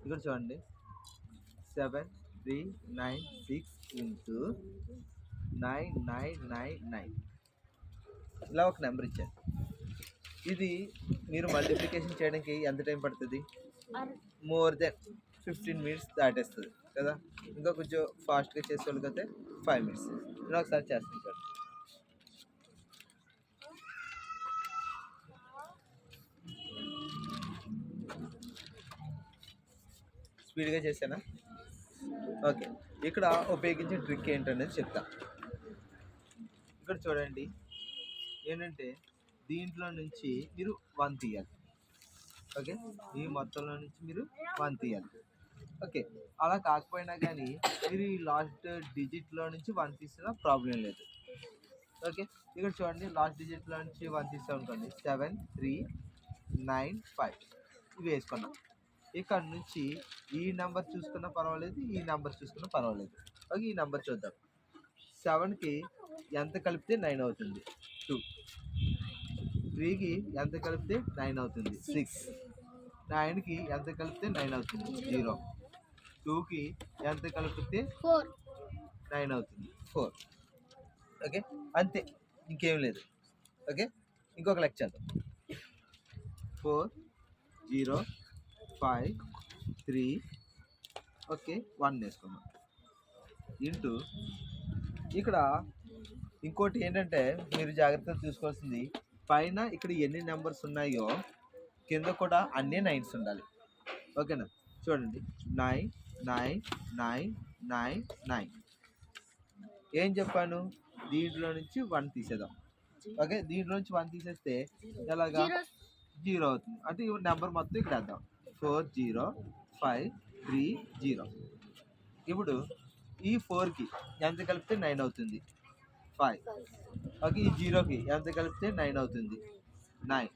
ఇక్కడ చూడండి 7396 ఇంటూ 9999 ఇలా ఒక నెంబర్ ఇచ్చాను. ఇది మీరు మల్టిప్లికేషన్ చేయడానికి ఎంత టైం పడుతుంది? మోర్ దెన్ 15 మినిట్స్ దాటేస్తుంది కదా. ఇంకా కొంచెం ఫాస్ట్గా చేసేవాళ్ళకి అయితే 5 మినిట్స్. నేను ఒకసారి చేస్తాను సార్. స్పీడ్గా చేశానా? ఓకే. ఇక్కడ ఉపయోగించే ట్రిక్ ఏంటనేది చెప్తా. ఇక్కడ చూడండి, ఏంటంటే దీంట్లో నుంచి మీరు 1 తీయాలి. ఓకే, ఈ మొత్తంలో నుంచి మీరు 1 తీయాలి. ఓకే, అలా కాకపోయినా కానీ మీరు ఈ లాస్ట్ డిజిట్లో నుంచి 1 తీసినా ప్రాబ్లం లేదు. ఓకే, ఇక్కడ చూడండి, లాస్ట్ డిజిట్లో నుంచి 1 తీసాం అనుకోండి, 7395 ఇవి వేసుకున్నాం. ఇక్కడ నుంచి ఈ నెంబర్ చూసుకున్నా పర్వాలేదు, ఈ నెంబర్ చూసుకున్నా పర్వాలేదు. ఓకే, ఈ నెంబర్ చూద్దాం. 7కి ఎంత కలిపితే 9 అవుతుంది? 2. 3కి ఎంత కలిపితే 9 అవుతుంది? 6. 9కి ఎంత కలిపితే 9 అవుతుంది? 0. 2కి ఎంత కలిపితే 9 అవుతుంది? 4. ఓకే, అంతే, ఇంకేం లేదు. ఓకే, ఇంకొక లెక్క చేద్దాం. 4 0 5 3 ఓకే 1 వేసుకున్నాం ఇంటూ. ఇక్కడ ఇంకోటి ఏంటంటే మీరు జాగ్రత్తగా చూసుకోవాల్సింది, పైన ఇక్కడ ఎన్ని నెంబర్స్ ఉన్నాయో కింద కూడా అన్నీ 9s ఉండాలి. ఓకేనా? చూడండి, 9 9 9 9 9. ఏం చెప్పాను? దీంట్లో నుంచి 1 తీసేద్దాం. ఓకే, దీంట్లో నుంచి 1 తీసేస్తే ఎలాగా? 0 అవుతుంది. అంటే ఈ నెంబర్ మొత్తం ఇక్కడ వేద్దాం. 40530. ఇప్పుడు ఈ 4కి ఎంత కలిపితే 9 అవుతుంది? 5. ఓకే, ఈ 0కి ఎంత కలిపితే 9 అవుతుంది? 9.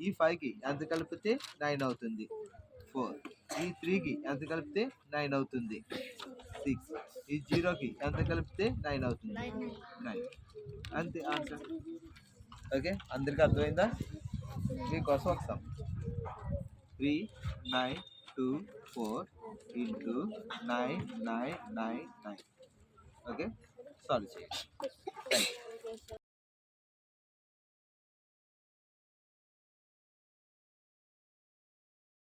ఈ 5కి ఎంత కలిపితే 9 అవుతుంది? 4. ఈ 3కి ఎంత కలిపితే 9 అవుతుంది? 6. ఈ 0కి ఎంత కలిపితే 9 అవుతుంది? 9. అంతే ఆన్సర్. ఓకే, అందరికీ అర్థమైందా? మీకోసం ఒక సమ్ 3924 ఇంటూ 9999. ఓకే, సాల్వ్ చేయండి. Thank you.